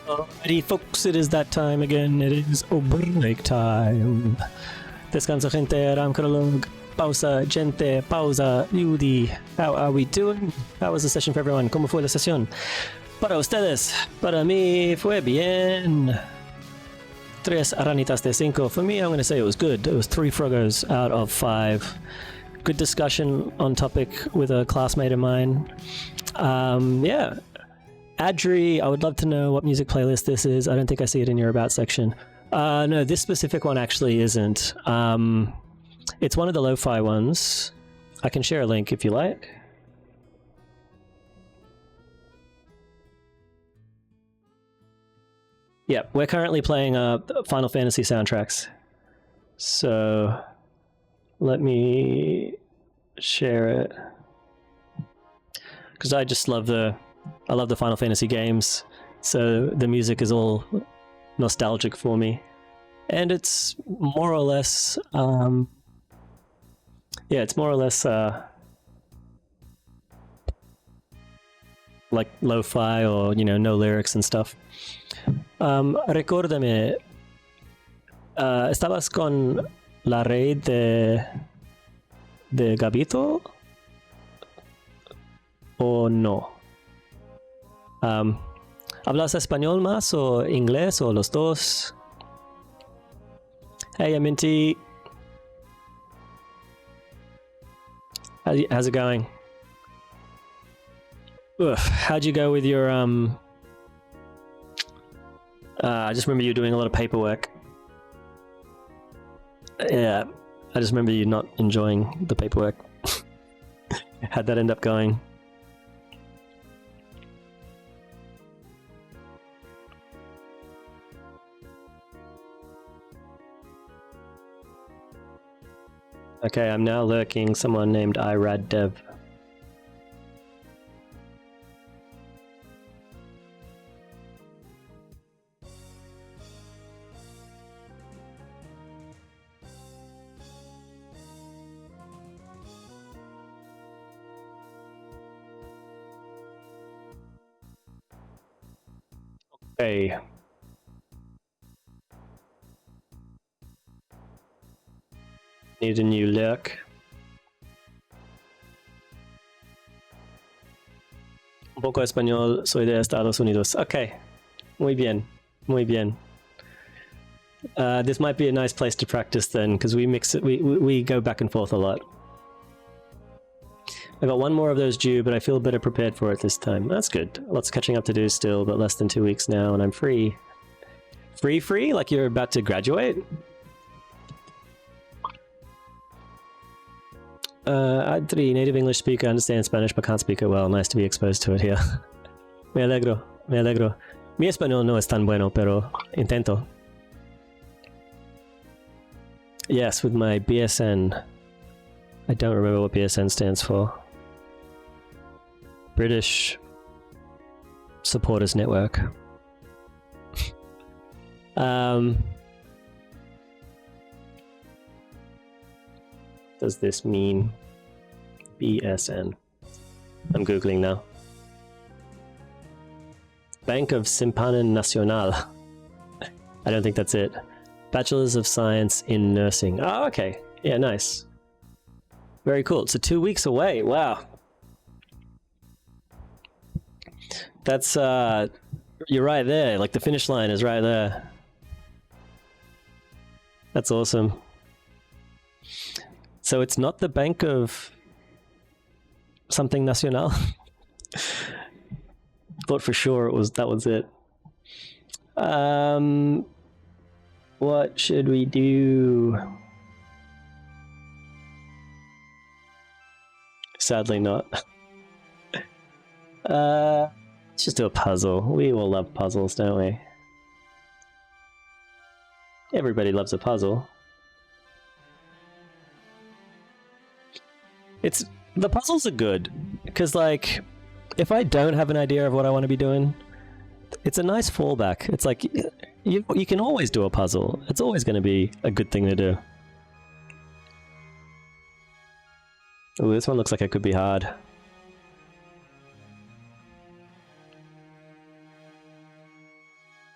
Alrighty, folks, it is that time again. It is break time. Descanso, gente, Ramkaralog. Pausa, gente, pausa, Yudi. How are we doing? How was the session for everyone? ¿Cómo fue la sesión? Para ustedes, para mí fue bien. 3 ranitas de 5. For me, I'm going to say it was good. It was 3 frogos out of 5. Good discussion on topic with a classmate of mine. Yeah. Adri, I would love to know what music playlist this is. I don't think I see it in your About section. No, this specific one actually isn't. It's one of the lo-fi ones. I can share a link if you like. Yeah, we're currently playing Final Fantasy soundtracks. So let me share it. Because I just love the Final Fantasy games, so the music is all nostalgic for me, and it's more or less, yeah, it's more or less like lo-fi or no lyrics and stuff. Recuérdame, ¿estabas con la red de Gabito o no? ¿Hablas español más o inglés o los dos? Hey, Aminti. How's it going? Ugh, how'd you go with your I just remember you doing a lot of paperwork. Yeah, I just remember you not enjoying the paperwork. How'd that end up going? Okay, I'm now lurking someone named iRadDev. Okay. Need a new lurk. Un poco español, soy de Estados Unidos. Okay, muy bien, muy bien. This might be a nice place to practice then, because we mix it. We go back and forth a lot. I got one more of those due, but I feel better prepared for it this time. That's good. Lots catching up to do still, but less than 2 weeks now, and I'm free. Free? Like you're about to graduate? Adri, native English speaker, understand Spanish but can't speak it well. Nice to be exposed to it here. Me alegro, me alegro. Mi español no es tan bueno, pero intento. Yes, with my BSN. I don't remember what BSN stands for. British Supporters Network. Does this mean BSN? I'm googling now. Bank of Simpanan Nacional. I don't think that's it. Bachelors of Science in Nursing. Oh, okay. Yeah, nice. Very cool. So 2 weeks away. Wow. That's you're right there. Like the finish line is right there. That's awesome. So it's not the Bank of something Nacional. Thought for sure that was it. What should we do? Sadly not. Let's just do a puzzle. We all love puzzles, don't we? Everybody loves a puzzle. The puzzles are good because, like, if I don't have an idea of what I want to be doing, it's a nice fallback. It's like you can always do a puzzle. It's always going to be a good thing to do. Oh, this one looks like it could be hard.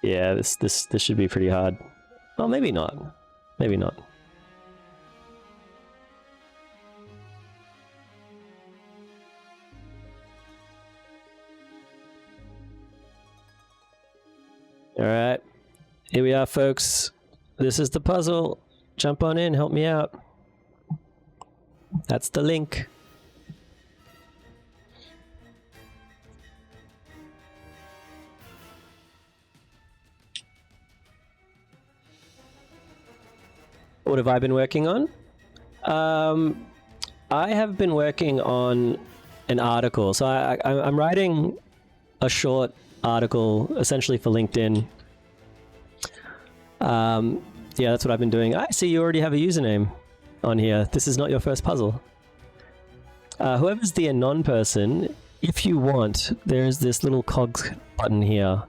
Yeah, this should be pretty hard. Well, maybe not. Maybe not. All right, here we are, folks. This is the puzzle. Jump on in, help me out. That's the link. What have I been working on? I have been working on an article. So I'm writing a short article essentially for LinkedIn. Yeah, that's what I've been doing. I see you already have a username on here. This is not your first puzzle. Whoever's the anon person, if you want, there's this little cogs button here,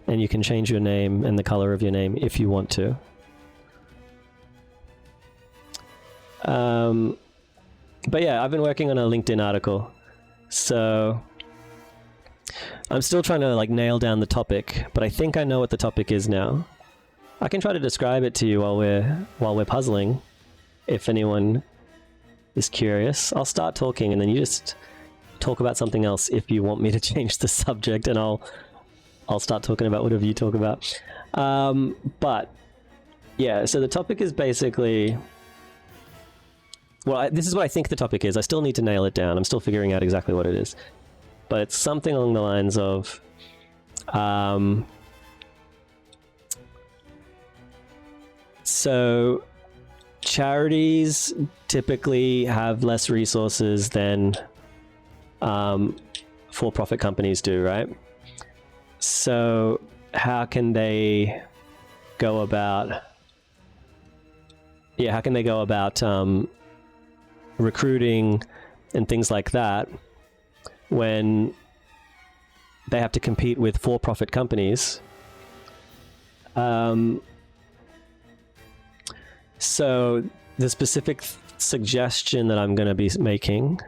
and you can change your name and the color of your name if you want to. But yeah, I've been working on a LinkedIn article, so I'm still trying to like nail down the topic, but I think I know what the topic is now. I can try to describe it to you while we're puzzling, if anyone is curious. I'll start talking, and then you just talk about something else if you want me to change the subject, and I'll start talking about whatever you talk about. But yeah, so the topic is basically, well, this is what I think the topic is. I still need to nail it down. I'm still figuring out exactly what it is, but it's something along the lines of so charities typically have less resources than for-profit companies do, right? So how can they go about recruiting and things like that when they have to compete with for-profit companies? So the specific suggestion that I'm going to be making,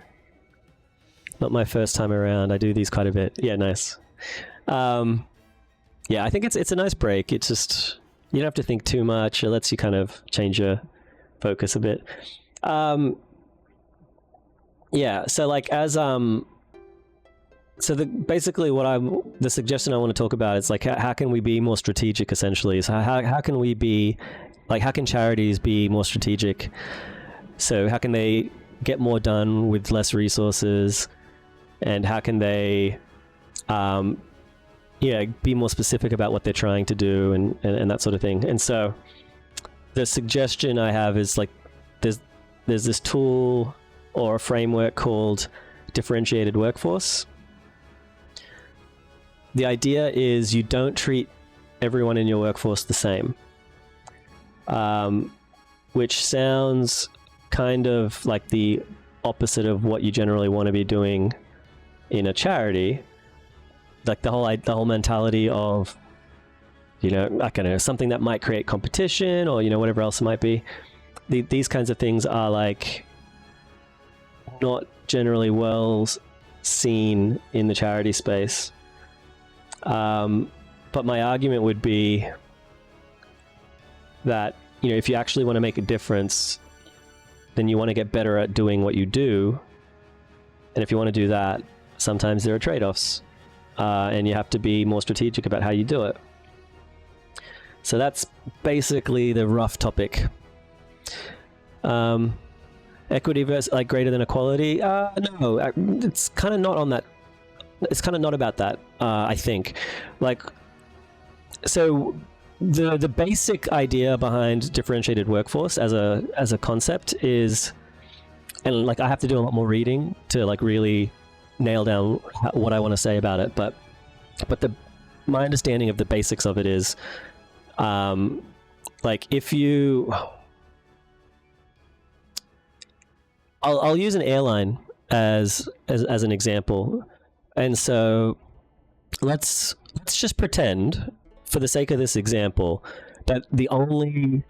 not my first time around, I do these quite a bit. Yeah, nice. Yeah, I think it's a nice break. It's just, you don't have to think too much. It lets you kind of change your focus a bit. Yeah, so like as basically the suggestion I want to talk about is like how can we be more strategic, essentially. So how can we be like, how can charities be more strategic? So how can they get more done with less resources, and how can they be more specific about what they're trying to do and that sort of thing. And so the suggestion I have is like there's this tool or a framework called differentiated workforce. The idea is you don't treat everyone in your workforce the same, which sounds kind of like the opposite of what you generally want to be doing in a charity. Like the whole mentality of, I don't know, something that might create competition or, whatever else it might be. These kinds of things are like not generally well seen in the charity space. But my argument would be that, if you actually want to make a difference, then you want to get better at doing what you do. And if you want to do that, sometimes there are trade-offs. And you have to be more strategic about how you do it. So that's basically the rough topic. Equity versus like greater than equality? No, it's kind of not on that. It's kind of not about that, I think. Like, so the basic idea behind differentiated workforce as a concept is, and like I have to do a lot more reading to like really nail down what I want to say about it, but my understanding of the basics of it is, like if you, I'll use an airline as an example, and so let's just pretend, for the sake of this example, that the only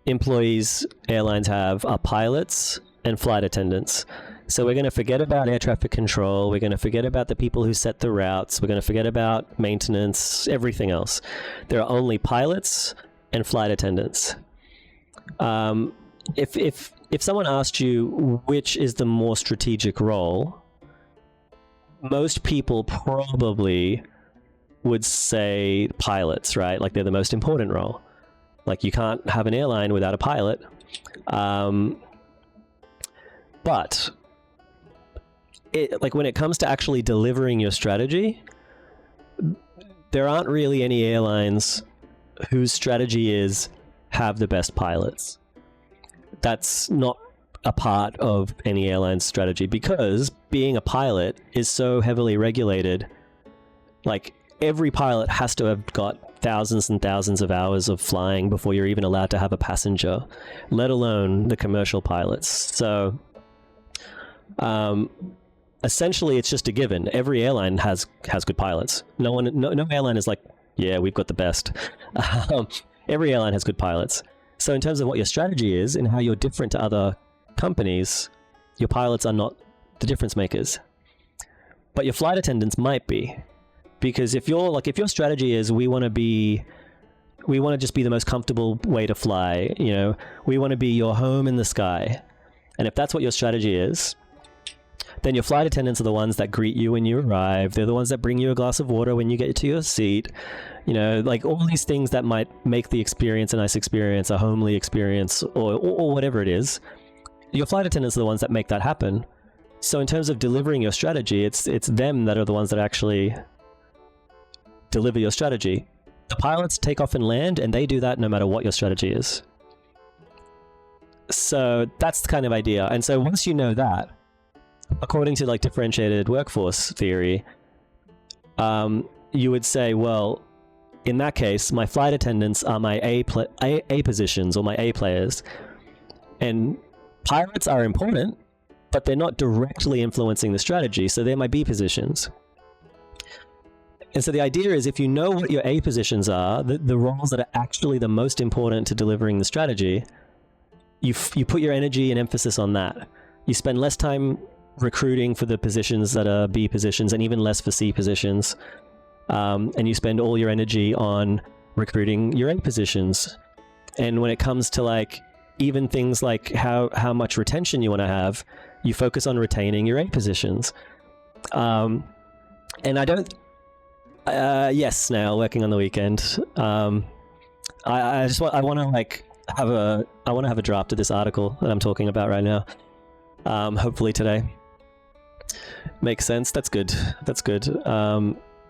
employees airlines have are pilots and flight attendants. So we're going to forget about air traffic control. We're going to forget about the people who set the routes. We're going to forget about maintenance, everything else. There are only pilots and flight attendants. If someone asked you which is the more strategic role, most people probably would say pilots, right? Like they're the most important role. Like you can't have an airline without a pilot. But like when it comes to actually delivering your strategy, there aren't really any airlines whose strategy is have the best pilots. That's not a part of any airline's strategy because being a pilot is so heavily regulated. Like every pilot has to have got thousands and thousands of hours of flying before you're even allowed to have a passenger, let alone the commercial pilots. So essentially it's just a given. Every airline has good pilots. No airline is like, yeah, we've got the best. Every airline has good pilots. So in terms of what your strategy is and how you're different to other companies, your pilots are not the difference makers. But your flight attendants might be. Because if your strategy is we want to just be the most comfortable way to fly, you know, we want to be your home in the sky. And if that's what your strategy is, then your flight attendants are the ones that greet you when you arrive. They're the ones that bring you a glass of water when you get to your seat. You know, like all these things that might make the experience a nice experience, a homely experience, or whatever it is. Your flight attendants are the ones that make that happen. So in terms of delivering your strategy, it's them that are the ones that actually deliver your strategy. The pilots take off and land, and they do that no matter what your strategy is. So that's the kind of idea. And so once you know that, according to like differentiated workforce theory, you would say, well, in that case, my flight attendants are my A positions or my A players, and pilots are important, but they're not directly influencing the strategy, so they're my B positions. And so the idea is if you know what your A positions are, the roles that are actually the most important to delivering the strategy, you put your energy and emphasis on that. You spend less time recruiting for the positions that are B positions and even less for C positions. And you spend all your energy on recruiting your A positions. And when it comes to like even things like how much retention you want to have, you focus on retaining your A positions. And I don't... yes, now working on the weekend. I want to have a draft of this article that I'm talking about right now. Hopefully today. Makes sense. That's good.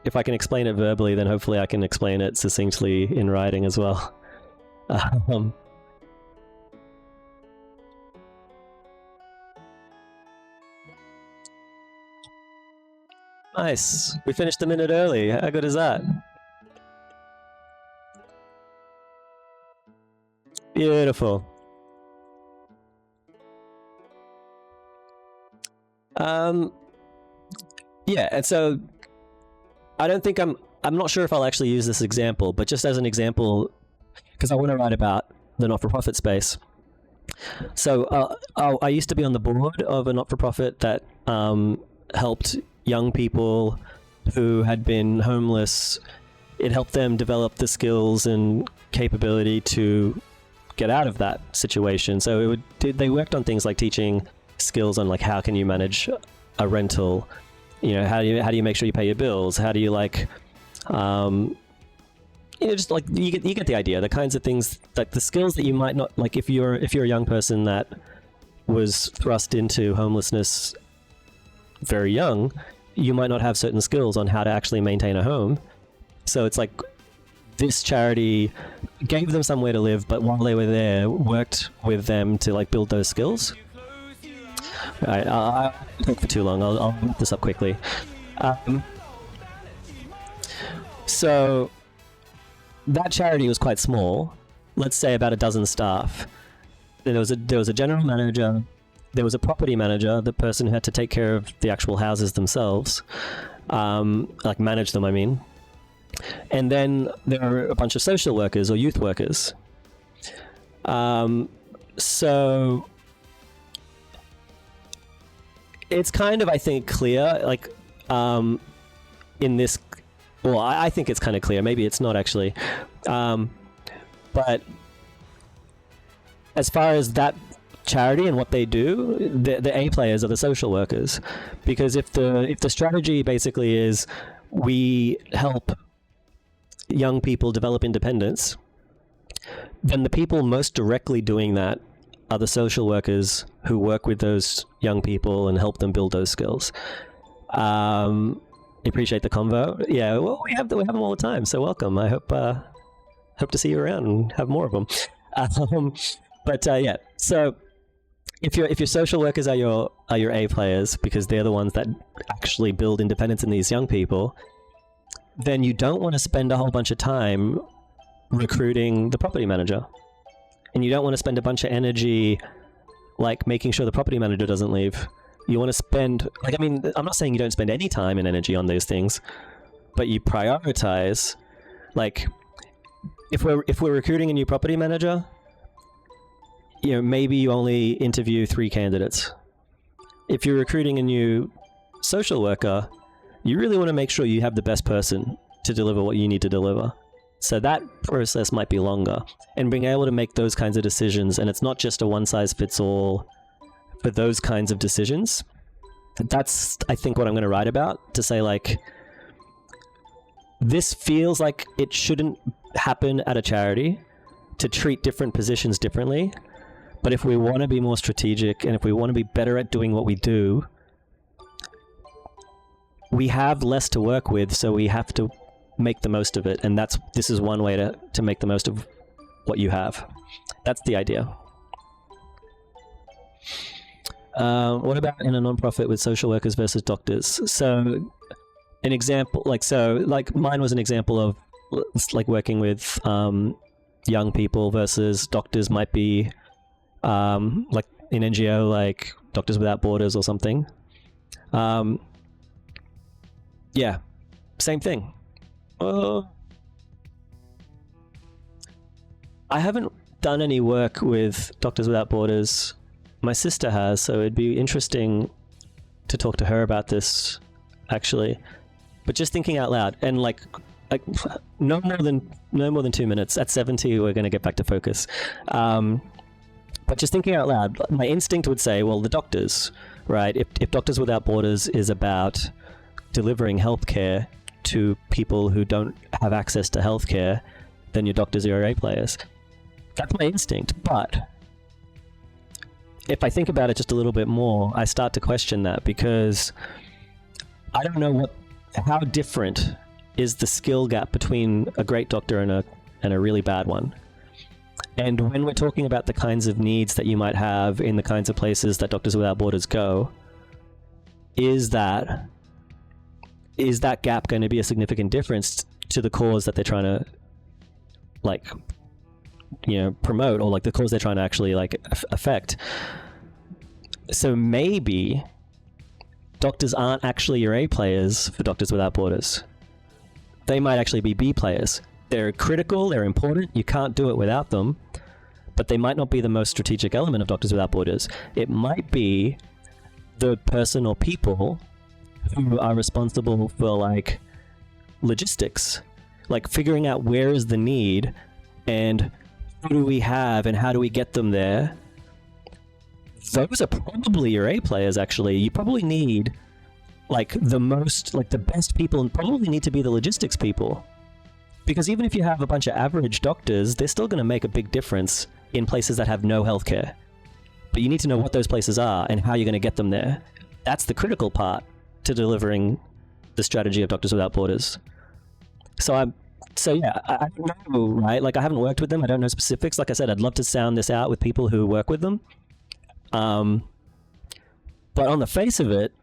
If I can explain it verbally, then hopefully I can explain it succinctly in writing as well. Nice. We finished a minute early. How good is that? Beautiful. Yeah, and so I don't think I'm not sure if I'll actually use this example, but just as an example, because I want to write about the not-for-profit space. So I used to be on the board of a not-for-profit that helped young people who had been homeless. It helped them develop the skills and capability to get out of that situation. So they worked on things like teaching skills on like how can you manage a rental, you know, how do you make sure you pay your bills, how do you like just like you get the idea, the kinds of things, like the skills that you might not like if you're a young person that was thrust into homelessness very young, you might not have certain skills on how to actually maintain a home. So it's like this charity gave them somewhere to live, but while they were there, worked with them to like build those skills. All right, I'll talk for too long. I'll wrap this up quickly. So that charity was quite small. Let's say about a dozen staff. There was a general manager. There was a property manager, the person who had to take care of the actual houses themselves, like manage them, I mean. And then there are a bunch of social workers or youth workers. So it's kind of, I think, clear, like, in this, well, I think it's kind of clear. Maybe it's not actually. But as far as that charity and what they do, the A players are the social workers. Because if the strategy basically is we help young people develop independence, then the people most directly doing that are the social workers who work with those young people and help them build those skills. Appreciate the convo. Yeah, well, we have them all the time, so welcome. I hope to see you around and have more of them. Yeah, so if your social workers are your A players, because they're the ones that actually build independence in these young people, then you don't want to spend a whole bunch of time recruiting the property manager. And you don't want to spend a bunch of energy like making sure the property manager doesn't leave. You want to spend, like, I mean, I'm not saying you don't spend any time and energy on those things, but you prioritize. Like, if we're recruiting a new property manager, you know, maybe you only interview 3 candidates. If you're recruiting a new social worker, you really want to make sure you have the best person to deliver what you need to deliver. So that process might be longer. And being able to make those kinds of decisions, and it's not just a one-size-fits-all for those kinds of decisions. That's, I think, what I'm going to write about, to say, like, this feels like it shouldn't happen at a charity, to treat different positions differently. But if we want to be more strategic, and if we want to be better at doing what we do, we have less to work with, so we have to make the most of it. And this is one way to make the most of what you have. That's the idea. What about in a nonprofit with social workers versus doctors? So an example, like mine was an example of like working with young people versus doctors might be like in NGO, like Doctors Without Borders or something. Yeah, same thing. I haven't done any work with Doctors Without Borders. My sister has, so it'd be interesting to talk to her about this, actually. But just thinking out loud, and like no more than 2 minutes. At 70, we're going to get back to focus. But just thinking out loud, my instinct would say, well, the doctors, right? If Doctors Without Borders is about delivering healthcare to people who don't have access to healthcare, then your doctors are your A players. That's my instinct. But if I think about it just a little bit more, I start to question that, because I don't know how different is the skill gap between a great doctor and a really bad one. And when we're talking about the kinds of needs that you might have in the kinds of places that Doctors Without Borders go, is that gap going to be a significant difference to the cause that they're trying to, like, you know, promote, or like the cause they're trying to actually like affect? So maybe doctors aren't actually your A players for Doctors Without Borders. They might actually be B players. They're critical, they're important, you can't do it without them, but they might not be the most strategic element of Doctors Without Borders. It might be the person or people who are responsible for like logistics, like figuring out where is the need and who do we have and how do we get them there. Those are probably your A players, actually. You probably need like the best people, and probably need to be the logistics people. Because even if you have a bunch of average doctors, they're still going to make a big difference in places that have no healthcare. But you need to know what those places are and how you're going to get them there. That's the critical part to delivering the strategy of Doctors Without Borders. I don't know, right? Like, I haven't worked with them. I don't know specifics. Like I said, I'd love to sound this out with people who work with them. But on the face of it,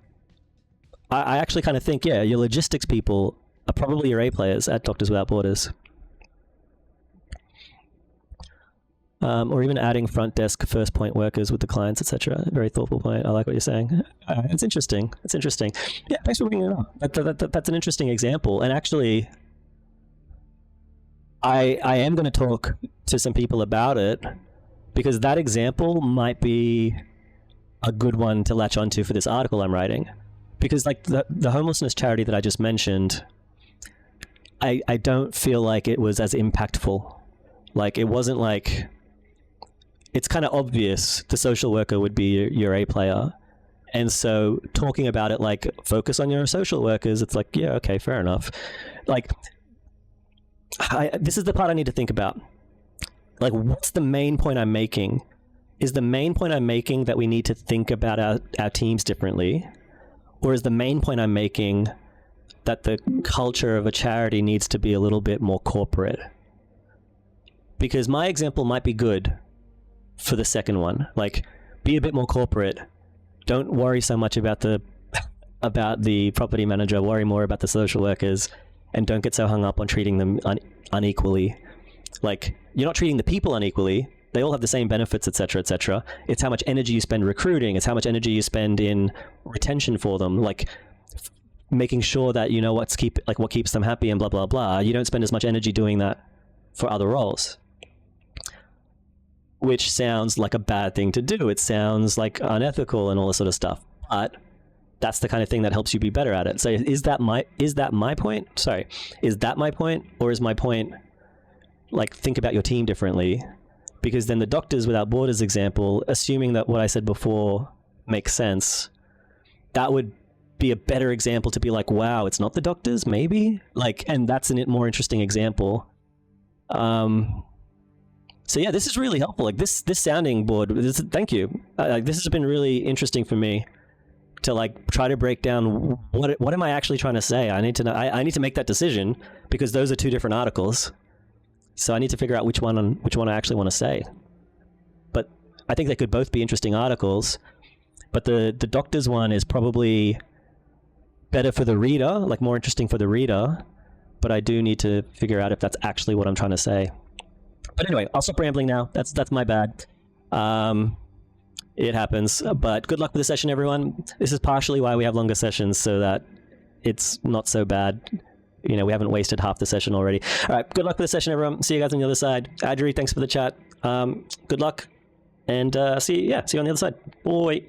I actually kind of think, yeah, your logistics people are probably your A players at Doctors Without Borders. Or even adding front desk first point workers with the clients, etc. Very thoughtful point. I like what you're saying. It's interesting. It's interesting. Yeah, thanks for bringing it up. That's an interesting example. And actually, I am going to talk to some people about it, because that example might be a good one to latch onto for this article I'm writing, because like the homelessness charity that I just mentioned, I don't feel like it was as impactful. Like it wasn't like, it's kind of obvious the social worker would be your A player. And so talking about it like focus on your social workers, it's like, yeah, okay, fair enough. Like this is the part I need to think about. Like, what's the main point I'm making? Is the main point I'm making that we need to think about our teams differently? Or is the main point I'm making that the culture of a charity needs to be a little bit more corporate? Because my example might be good for the second one. Like, be a bit more corporate. Don't worry so much about the property manager. Worry more about the social workers, and don't get so hung up on treating them unequally. Like, you're not treating the people unequally. They all have the same benefits, etc., etc. It's how much energy you spend recruiting. It's how much energy you spend in retention for them. Like, making sure that you know what keeps them happy and blah blah blah. You don't spend as much energy doing that for other roles, which sounds like a bad thing to do. It sounds like unethical and all this sort of stuff. But that's the kind of thing that helps you be better at it. So is that my point? Sorry, is that my point, or is my point like think about your team differently? Because then the Doctors Without Borders example, assuming that what I said before makes sense, that would be a better example to be like, wow, it's not the doctors, maybe? Like, and that's a more interesting example. So yeah, this is really helpful. Like this sounding board, thank you. This has been really interesting for me to like try to break down what am I actually trying to say? I need to know, I need to make that decision because those are two different articles. So I need to figure out which one I actually want to say. But I think they could both be interesting articles. But the doctor's one is probably better for the reader, like more interesting for the reader. But I do need to figure out if that's actually what I'm trying to say. But anyway, I'll stop rambling now. That's my bad. It happens. But good luck with the session, everyone. This is partially why we have longer sessions, so that it's not so bad. You know, we haven't wasted half the session already. All right, good luck with the session, everyone. See you guys on the other side. Adri, thanks for the chat. Good luck, and see you on the other side. Bye.